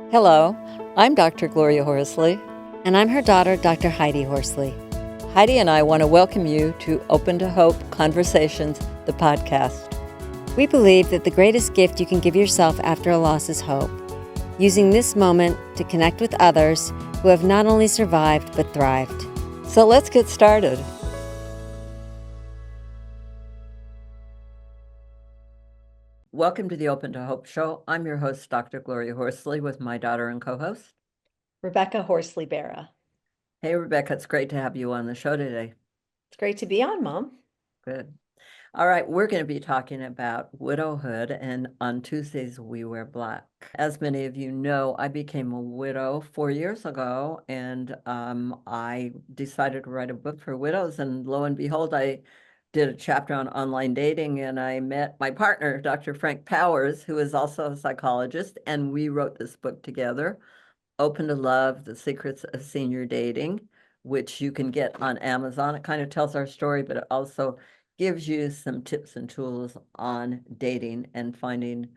Hello, I'm Dr. Gloria Horsley. And I'm her daughter, Dr. Heidi Horsley. Heidi and I want to welcome you to Open to Hope Conversations, the podcast. We believe that the greatest gift you can give yourself after a loss is hope, using this moment to connect with others who have not only survived but thrived. So let's get started. Welcome to the Open to Hope show. I'm your host, Dr. Gloria Horsley, with my daughter and co-host, Rebecca Bara. Hey, Rebecca, it's great to have you on the show today. It's great to be on, Mom. Good. All right, we're going to be talking about widowhood, and on Tuesdays, we wear black. As many of you know, I became a widow 4 years ago, and I decided to write a book for widows, and lo and behold, I did a chapter on online dating, and I met my partner, Dr. Frank Powers, who is also a psychologist, and we wrote this book together, Open to Love, The Secrets of Senior Dating, which you can get on Amazon. It kind of tells our story, but it also gives you some tips and tools on dating and finding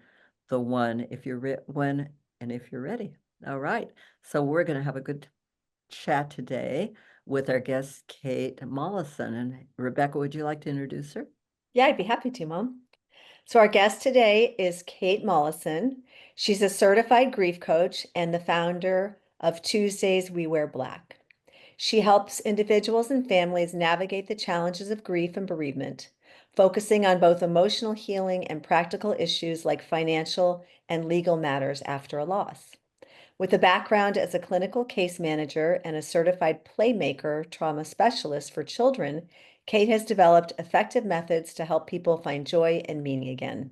the one if you're if you're ready. All right. So we're going to have a good chat today with our guest, Kate Mollison. And Rebecca, would you like to introduce her? Yeah, I'd be happy to, Mom. So our guest today is Kate Mollison. She's a certified grief coach and the founder of Tuesdays We Wear Black. She helps individuals and families navigate the challenges of grief and bereavement, focusing on both emotional healing and practical issues like financial and legal matters after a loss. With a background as a clinical case manager and a certified playmaker trauma specialist for children, Kate has developed effective methods to help people find joy and meaning again.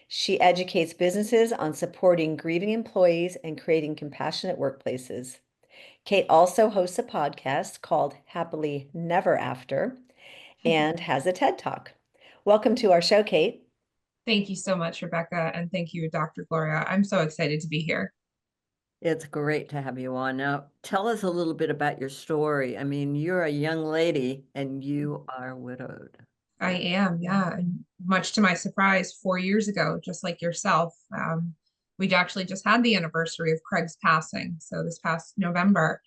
She educates businesses on supporting grieving employees and creating compassionate workplaces. Kate also hosts a podcast called Happily Never After and has a TED Talk. Welcome to our show, Kate. Thank you so much, Rebecca, and thank you, Dr. Gloria. I'm so excited to be here. It's great to have you on. Now, tell us a little bit about your story. I mean, you're a young lady and you are widowed. I am, yeah. And much to my surprise, 4 years ago, just like yourself, we'd actually just had the anniversary of Craig's passing. So this past November,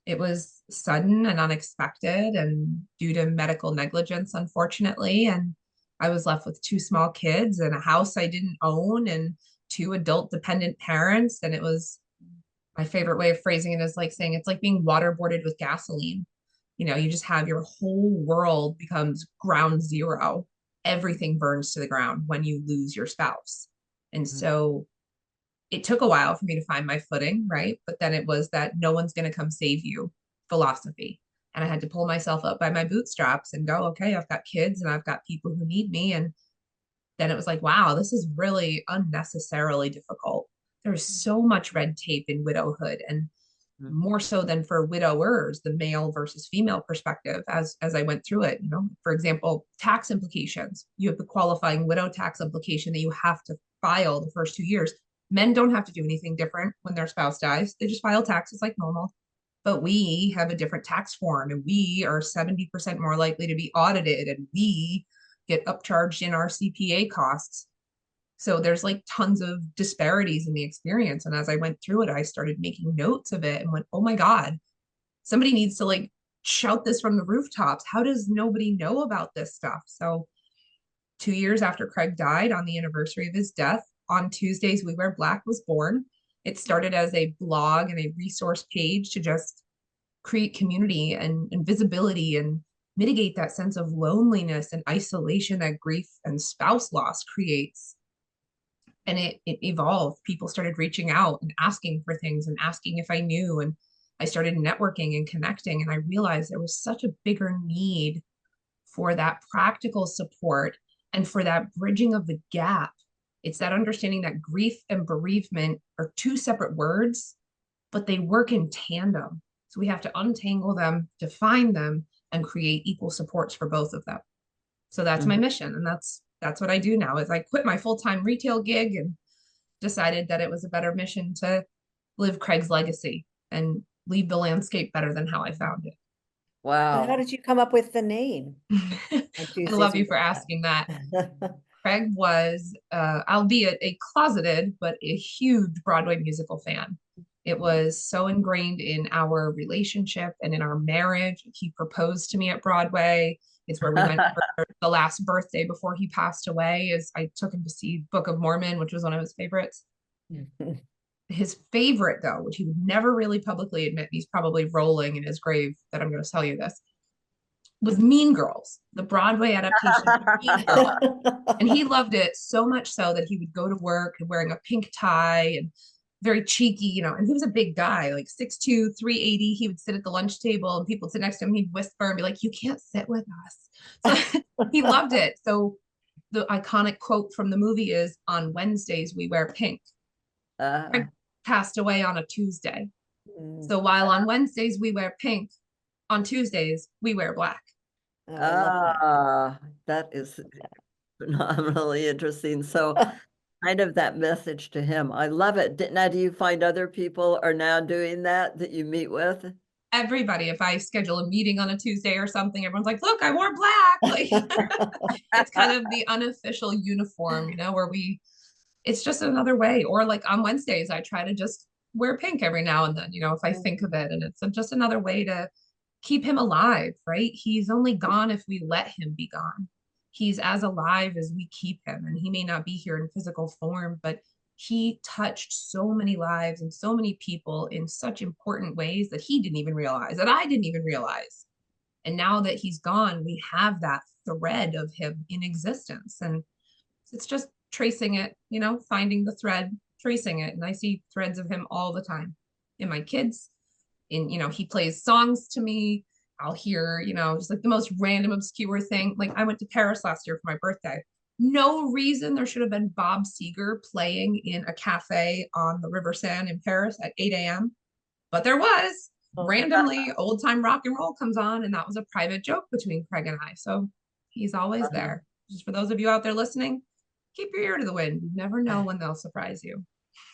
it was sudden and unexpected and due to medical negligence, unfortunately. And I was left with two small kids and a house I didn't own and two adult dependent parents. And it was my favorite way of phrasing it is like saying it's like being waterboarded with gasoline. You just have your whole world becomes ground zero. Everything burns to the ground when you lose your spouse. And so it took a while for me to find my footing, right? But then it was that no one's going to come save you philosophy. And I had to pull myself up by my bootstraps and go, okay, I've got kids and I've got people who need me. And then it was like, wow, this is really unnecessarily difficult. There's so much red tape in widowhood, and more so than for widowers, the male versus female perspective as I went through it. For example, tax implications. You have the qualifying widow tax implication that you have to file the first 2 years. Men don't have to do anything different when their spouse dies. They just file taxes like normal. But we have a different tax form, and we are 70% more likely to be audited, and we get upcharged in our CPA costs. So there's like tons of disparities in the experience. And as I went through it, I started making notes of it and went, oh my God, somebody needs to like shout this from the rooftops. How does nobody know about this stuff? So 2 years after Craig died, on the anniversary of his death, on Tuesdays We Wear Black was born. It started as a blog and a resource page to just create community and visibility and mitigate that sense of loneliness and isolation that grief and spouse loss creates. And it evolved. People started reaching out and asking for things and asking if I knew. And I started networking and connecting. And I realized there was such a bigger need for that practical support and for that bridging of the gap. It's that understanding that grief and bereavement are two separate words, but they work in tandem. So we have to untangle them, define them, and create equal supports for both of them. So that's my mission. And that's what I do now. Is I quit my full-time retail gig and decided that it was a better mission to live Craig's legacy and leave the landscape better than how I found it. Wow. How did you come up with the name? I love you for asking that. Craig was, albeit a closeted, but a huge Broadway musical fan. It was so ingrained in our relationship and in our marriage. He proposed to me at Broadway. It's where we went for the last birthday before he passed away. Is I took him to see Book of Mormon, which was one of his favorites. His favorite, though, which he would never really publicly admit, he's probably rolling in his grave that I'm going to tell you this, was Mean Girls, the Broadway adaptation of Mean Girls. And he loved it so much so that he would go to work wearing a pink tie and very cheeky, you know, and he was a big guy, like 6'2", 380. He would sit at the lunch table and people would sit next to him. He'd whisper and be like, "You can't sit with us." So he loved it. So the iconic quote from the movie is, "On Wednesdays, we wear pink." Craig passed away on a Tuesday. So while on Wednesdays, we wear pink, on Tuesdays, we wear black. Oh, I love that is phenomenally interesting. So kind of that message to him. I love it. Now, do you find other people are now doing that you meet with? Everybody, if I schedule a meeting on a Tuesday or something, everyone's like, "Look, I wore black." Like it's kind of the unofficial uniform, you know, where it's just another way. Or like on Wednesdays, I try to just wear pink every now and then, you know, if I think of it. And it's just another way to keep him alive, right? He's only gone if we let him be gone. He's as alive as we keep him. And he may not be here in physical form, but he touched so many lives and so many people in such important ways that he didn't even realize, that I didn't even realize. And now that he's gone, we have that thread of him in existence. And it's just tracing it, you know, finding the thread, tracing it. And I see threads of him all the time in my kids. You know, he plays songs to me. I'll hear, you know, just like the most random, obscure thing. Like I went to Paris last year for my birthday. No reason there should have been Bob Seger playing in a cafe on the River Seine in Paris at 8 a.m. But there was. Randomly, old time rock and roll comes on, and that was a private joke between Craig and I. So he's always there. Just for those of you out there listening, keep your ear to the wind. You never know when they'll surprise you.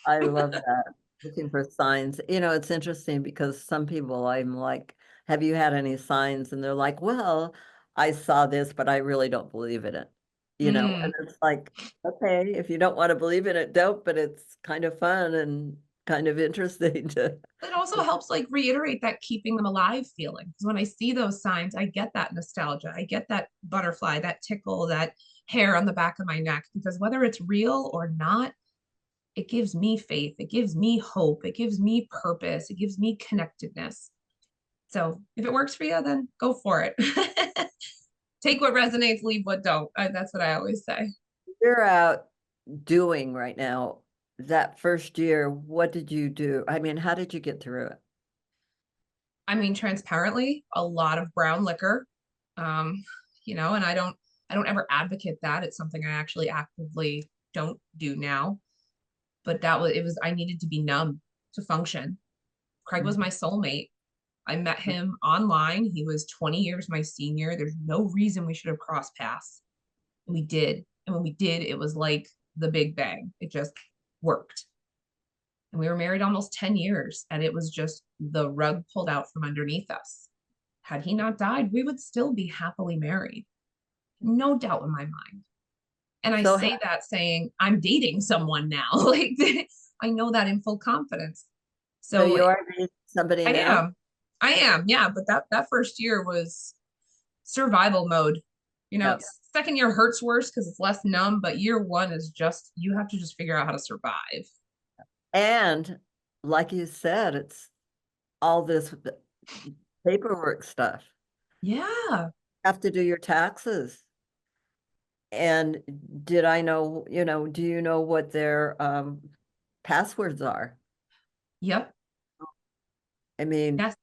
I love that. Looking for signs. You know, it's interesting because some people I'm like, "Have you had any signs?" And they're like, "Well, I saw this, but I really don't believe in it." You know, and it's like, okay, if you don't want to believe in it, don't, but it's kind of fun and kind of interesting to. It also helps like reiterate that keeping them alive feeling. Because when I see those signs, I get that nostalgia. I get that butterfly, that tickle, that hair on the back of my neck. Because whether it's real or not, it gives me faith. It gives me hope. It gives me purpose. It gives me connectedness. So if it works for you, then go for it. Take what resonates, leave what don't. That's what I always say. You're out doing right now. That first year, what did you do? I mean, how did you get through it? I mean, transparently, a lot of brown liquor. You know, and I don't ever advocate that. It's something I actually actively don't do now. But I needed to be numb to function. Craig was my soulmate. I met him online. He was 20 years my senior. There's no reason we should have crossed paths. And we did. And when we did, it was like the Big Bang. It just worked. And we were married almost 10 years. And it was just the rug pulled out from underneath us. Had he not died, we would still be happily married. No doubt in my mind. And I say that saying, I'm dating someone now. Like I know that in full confidence. So you are dating somebody now? I am, yeah. But that first year was survival mode. You know, second year hurts worse because it's less numb, but year one is just, you have to just figure out how to survive. And like you said, it's all this paperwork stuff. Yeah. Have to do your taxes. And did I know, you know, do you know what their passwords are? Yep. I mean, yes.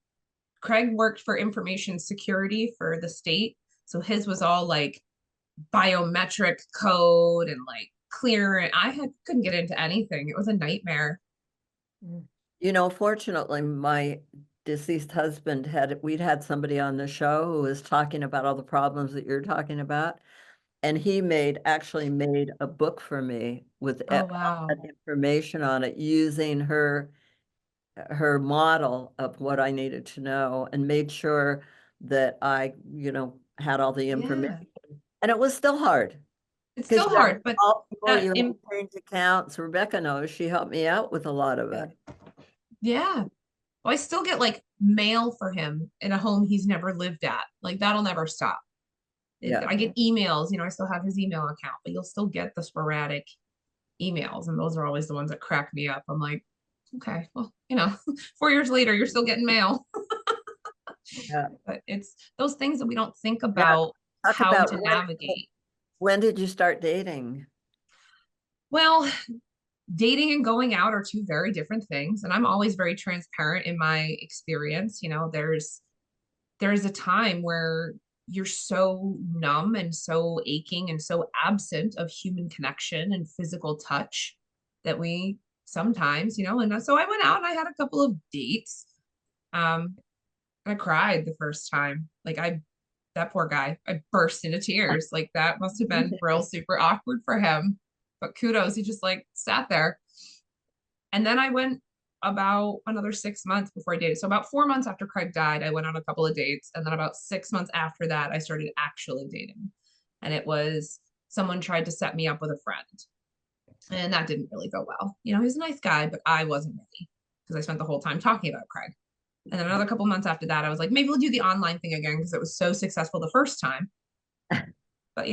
Craig worked for information security for the state. So his was all like biometric code and like clear. Couldn't get into anything. It was a nightmare. You know, fortunately, my deceased husband we'd had somebody on the show who was talking about all the problems that you're talking about. And he actually made a book for me with all that information on it, using her model of what I needed to know, and made sure that I, you know, had all the information. And it was still hard. It's Because still you have hard, but all people, that you have in, change accounts. Rebecca knows, she helped me out with a lot of it. yeah. Well, I still get like mail for him in a home he's never lived at. Like that'll never stop. Yeah. I get emails, I still have his email account, but you'll still get the sporadic emails. And those are always the ones that crack me up. I'm like, okay, well, 4 years later, you're still getting mail. Yeah. But it's those things that we don't think Now, about talk how about to navigate. when did you start dating? Well, dating and going out are two very different things. And I'm always very transparent in my experience. There's a time where you're so numb and so aching and so absent of human connection and physical touch that we sometimes, and so I went out and I had a couple of dates. I cried the first time. That poor guy, I burst into tears. Like that must have been real super awkward for him. But kudos, he just like sat there. And then I went about another 6 months before I dated. So about 4 months after Craig died, I went on a couple of dates. And then about 6 months after that, I started actually dating. And it was someone tried to set me up with a friend. And that didn't really go well. He's a nice guy, but I wasn't ready because I spent the whole time talking about Craig. And then another couple months after that, I was like, maybe we'll do the online thing again because it was so successful the first time. But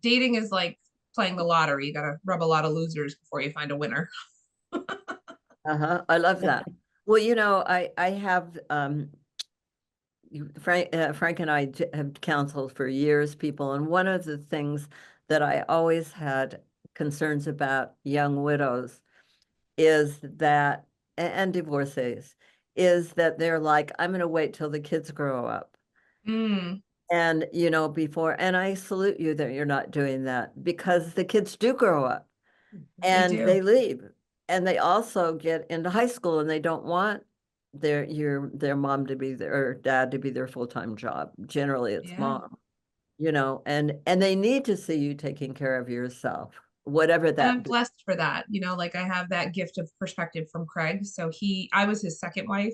dating is like playing the lottery. You got to rub a lot of losers before you find a winner. Uh-huh. I love that. Well, I have Frank and I have counseled for years people, and one of the things that I always had concerns about young widows is that, and divorcees, is that they're like, I'm going to wait till the kids grow up. Mm, And, before, and I salute you that you're not doing that because the kids do grow up they and do. they leave. And they also get into high school and they don't want their mom to be their or dad to be their full-time job. Generally it's Yeah. mom, and they need to see you taking care of yourself, whatever And I'm that. blessed for that. Like I have that gift of perspective from Craig. So I was his second wife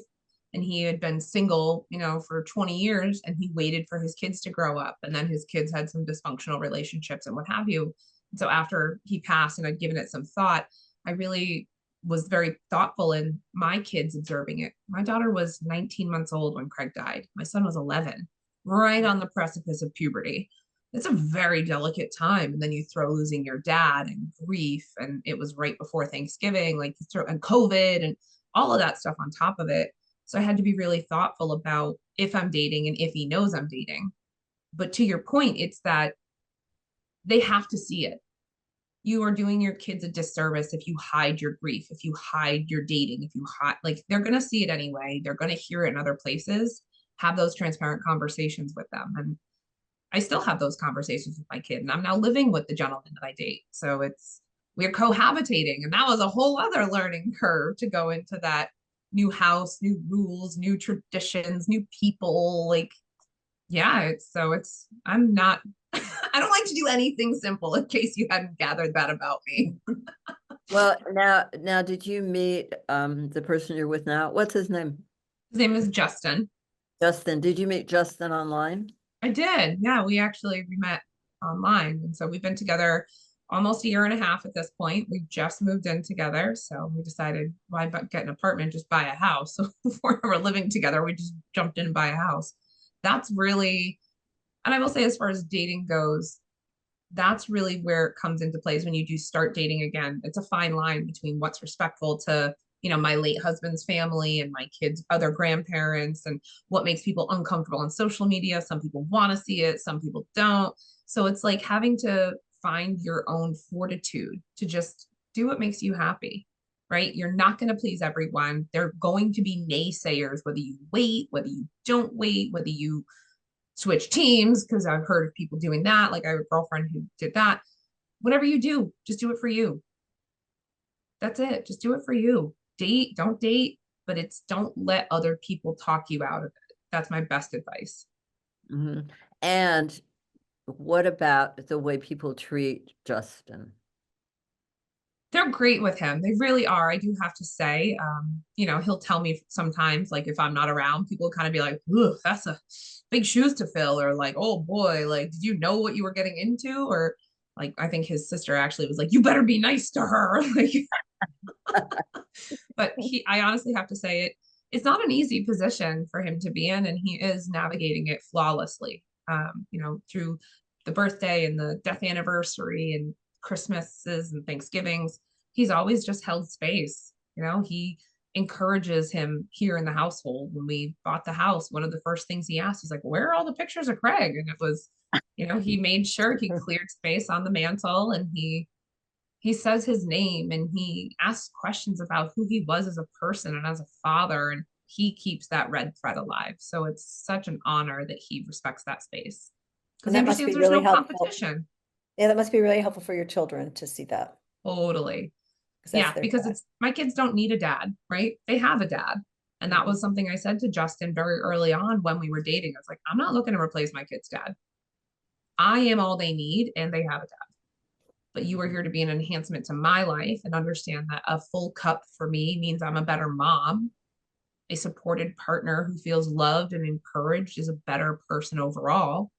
and he had been single, for 20 years and he waited for his kids to grow up. And then his kids had some dysfunctional relationships and what have you. And so after he passed and I'd given it some thought, I really was very thoughtful in my kids observing it. My daughter was 19 months old when Craig died. My son was 11, right on the precipice of puberty. It's a very delicate time. And then you throw losing your dad and grief. And it was right before Thanksgiving, like you throw and COVID and all of that stuff on top of it. So I had to be really thoughtful about if I'm dating and if he knows I'm dating. But to your point, it's that they have to see it. You are doing your kids a disservice if you hide your grief, if you hide your dating, if you hide, like they're going to see it anyway. They're going to hear it in other places. Have those transparent conversations with them. And I still have those conversations with my kid, and I'm now living with the gentleman that I date. So we're cohabitating, and that was a whole other learning curve to go into that new house, new rules, new traditions, new people. Like, yeah, I'm not, I don't like to do anything simple in case you hadn't gathered that about me. Well, now, did you meet the person you're with now? What's his name? His name is Justin. Justin. Did you meet Justin online? I did. Yeah, we met online. And so we've been together almost a year and a half at this point. We just moved in together. So we decided, why get an apartment, just buy a house. So before we were living together, we just jumped in and buy a house. That's really, and I will say, as far as dating goes, that's really where it comes into place when you do start dating again. It's a fine line between what's respectful to my late husband's family and my kids' other grandparents, and what makes people uncomfortable on social media. Some people want to see it, some people don't. So it's like having to find your own fortitude to just do what makes you happy, right? You're not going to please everyone. There are going to be naysayers, whether you wait, whether you don't wait, whether you switch teams, because I've heard of people doing that. Like I have a girlfriend who did that. Whatever you do, just do it for you. That's it. Just do it for you. Don't date, but don't let other people talk you out of it. That's my best advice. Mm-hmm. And what about the way people treat Justin? They're great with him. They really are. I do have to say, he'll tell me sometimes, like if I'm not around, people kind of be like, "Ugh, that's a big shoes to fill," or like, "Oh boy, like, did you know what you were getting into?" Or Like, I think his sister actually was like, you better be nice to her. Like, but I honestly have to say it's not an easy position for him to be in, and he is navigating it flawlessly. Through the birthday and the death anniversary and Christmases and Thanksgivings, he's always just held space. He encourages him here in the household. When we bought the house, one of the first things he asked, he's like, where are all the pictures of Craig? And it was, he made sure he cleared space on the mantle, and he says his name, and he asks questions about who he was as a person and as a father, and he keeps that red thread alive. So it's such an honor that he respects that space, because he that must be understands there's really no helpful. competition. Yeah, that must be really helpful for your children to see that. Totally. That's Yeah, their because dad. it's my kids don't need a dad, right? They have a dad. And that was something I said to Justin very early on when we were dating. I was like, I'm not looking to replace my kid's dad. I am all they need, and they have a dad. But you are here to be an enhancement to my life, and understand that a full cup for me means I'm a better mom. A supported partner who feels loved and encouraged is a better person overall.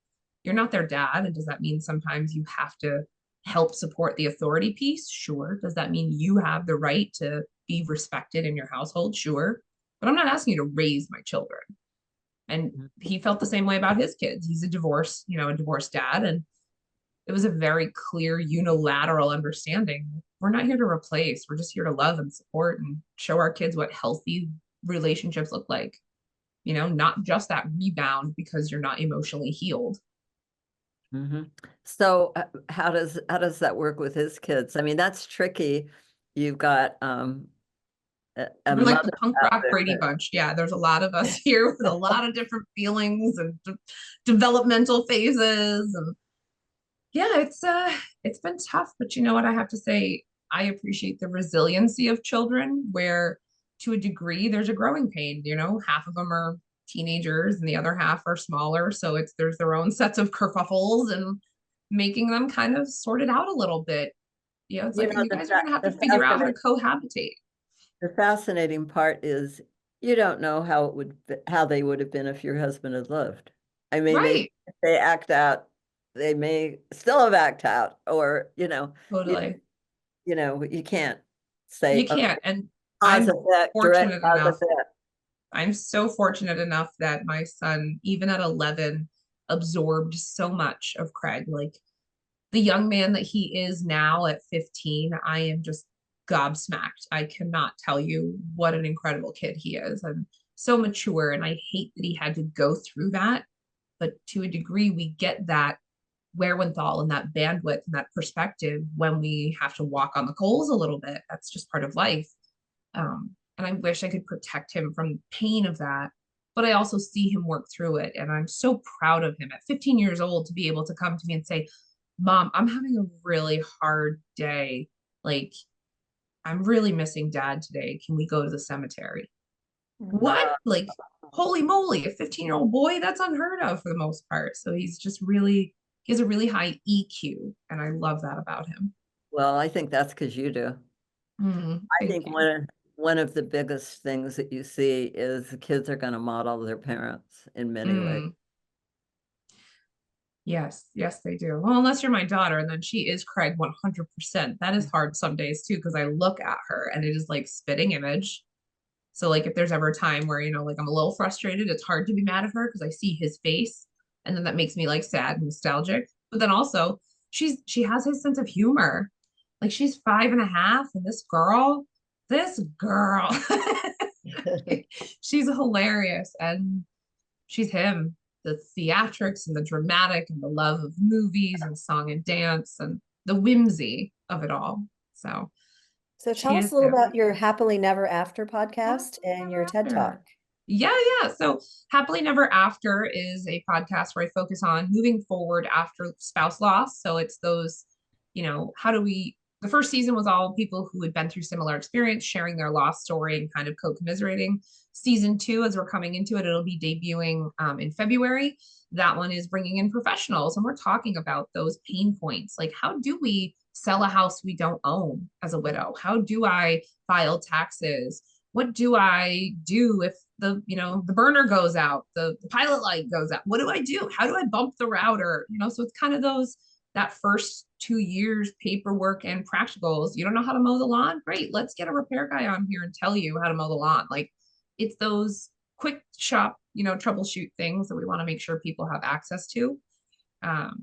You're not their dad. And does that mean sometimes you have to help support the authority piece? Sure. Does that mean you have the right to be respected in your household? Sure. But I'm not asking you to raise my children. And he felt the same way about his kids. He's a divorced dad. And it was a very clear unilateral understanding. We're not here to replace. We're just here to love and support and show our kids what healthy relationships look like. Not just that rebound because you're not emotionally healed. Mm-hmm. So how does that work with his kids? I mean, that's tricky. You've got a We're like the mother punk out rock there Brady Bunch. Yeah, there's a lot of us here with a lot of different feelings and developmental phases, and yeah, it's been tough. But you know what I have to say? I appreciate the resiliency of children, where to a degree there's a growing pain. Half of them are teenagers and the other half are smaller, so there's their own sets of kerfuffles, and making them kind of sort it out a little bit. It's like you guys are gonna have to figure out how to cohabitate. The fascinating part is you don't know how they would have been if your husband had lived. I mean, maybe Right. if they act out, they may still have act out, or Totally. you can't You say, okay, can't. And cause I'm effect, direct fortunate cause enough. effect. I'm so fortunate enough that my son, even at 11, absorbed so much of Craig. Like, the young man that he is now at 15, I am just gobsmacked. I cannot tell you what an incredible kid he is, and so mature. And I hate that he had to go through that. But to a degree, we get that wherewithal and that bandwidth and that perspective when we have to walk on the coals a little bit. That's just part of life. And I wish I could protect him from the pain of that. But I also see him work through it. And I'm so proud of him at 15 years old to be able to come to me and say, Mom, I'm having a really hard day. Like, I'm really missing Dad today. Can we go to the cemetery? What? Uh, Like, holy moly, a 15-year-old boy? That's unheard of for the most part. So he has a really high EQ. And I love that about him. well, I think that's because you do. I Thank think you. one of the biggest things that you see is the kids are going to model their parents in many ways. Mm. Yes, yes, they do. Well, unless you're my daughter, and then she is Craig 100%. That is hard some days too, because I look at her and it is like spitting image. So, like, if there's ever a time where, like, I'm a little frustrated, it's hard to be mad at her because I see his face, and then that makes me like sad and nostalgic. But then also, she has his sense of humor. Like, she's 5.5, and this girl, she's hilarious, and she's him. The theatrics and the dramatic and the love of movies and song and dance and the whimsy of it all. So So tell she us is a little him. about your Happily Never After podcast and your TED Talk. Yeah, yeah. So Happily Never After is a podcast where I focus on moving forward after spouse loss. So it's those, how do we, the first season was all people who had been through similar experience, sharing their loss story and kind of co-commiserating. Season 2, as we're coming into it, it'll be debuting in February. That one is bringing in professionals, and we're talking about those pain points. Like, how do we sell a house we don't own as a widow? How do I file taxes? What do I do if the burner goes out, the pilot light goes out? What do I do? How do I bump the router? So it's kind of that first 2 years paperwork and practicals. You don't know how to mow the lawn? Great. Let's get a repair guy on here and tell you how to mow the lawn. Like, it's those quick shop, troubleshoot things that we want to make sure people have access to.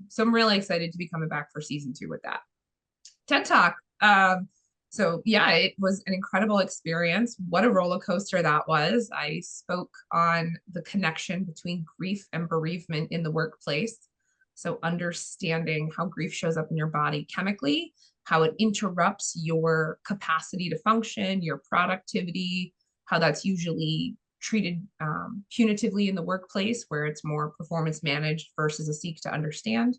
So I'm really excited to be coming back for season 2 with that. TED Talk. So yeah, it was an incredible experience. What a roller coaster that was. I spoke on the connection between grief and bereavement in the workplace. So understanding how grief shows up in your body chemically, how it interrupts your capacity to function, your productivity, how that's usually treated punitively in the workplace, where it's more performance managed versus a seek to understand.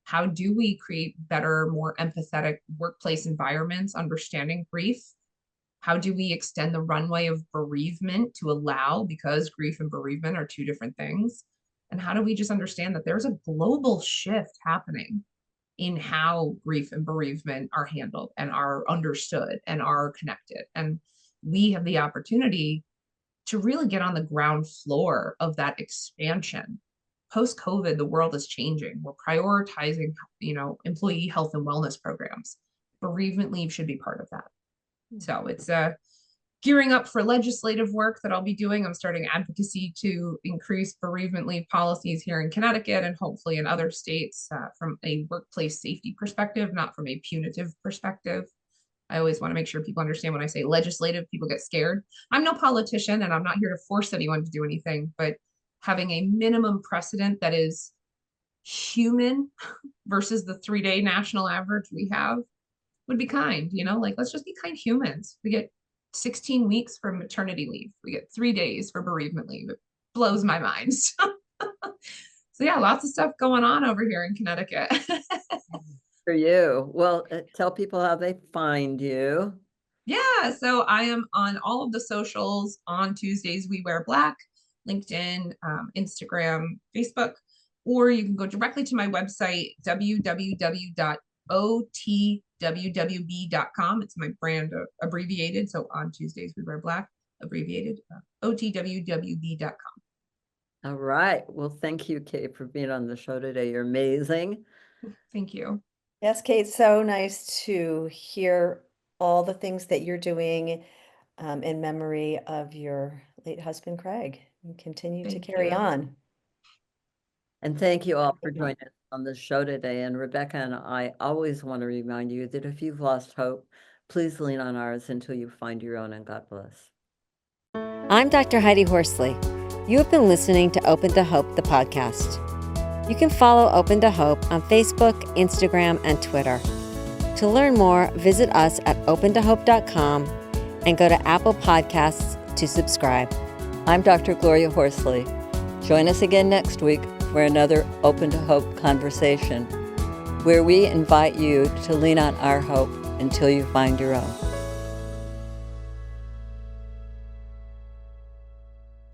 How do we create better, more empathetic workplace environments, understanding grief? How do we extend the runway of bereavement to allow, because grief and bereavement are 2 different things? And how do we just understand that there's a global shift happening in how grief and bereavement are handled and are understood and are connected? And we have the opportunity to really get on the ground floor of that expansion. Post-COVID, the world is changing. We're prioritizing, employee health and wellness programs. Bereavement leave should be part of that. So it's gearing up for legislative work that I'll be doing. I'm starting advocacy to increase bereavement leave policies here in Connecticut and hopefully in other states from a workplace safety perspective, not from a punitive perspective. I always want to make sure people understand when I say legislative, people get scared. I'm no politician and I'm not here to force anyone to do anything, but having a minimum precedent that is human versus the 3-day national average we have would be kind, let's just be kind humans. We get 16 weeks for maternity leave. We get 3 days for bereavement leave. It blows my mind. So yeah, lots of stuff going on over here in Connecticut. For you. Well, tell people how they find you. Yeah, so I am on all of the socials. On Tuesdays We Wear Black, LinkedIn, Instagram, Facebook, or you can go directly to my website, www.otwwb.com. It's my brand abbreviated. So On Tuesdays We Wear Black, abbreviated, otwwb.com. All right. Well, thank you, Kate, for being on the show today. You're amazing. Thank you. Yes, Kate, so nice to hear all the things that you're doing in memory of your late husband, Craig, and continue to carry on. And thank you all for joining us on the show today. And Rebecca and I always want to remind you that if you've lost hope, please lean on ours until you find your own, and God bless. I'm Dr. Heidi Horsley. You have been listening to Open to Hope, the podcast. You can follow Open to Hope on Facebook, Instagram, and Twitter. To learn more, visit us at opentohope.com and go to Apple Podcasts to subscribe. I'm Dr. Gloria Horsley. Join us again next week for another Open to Hope conversation, where we invite you to lean on our hope until you find your own.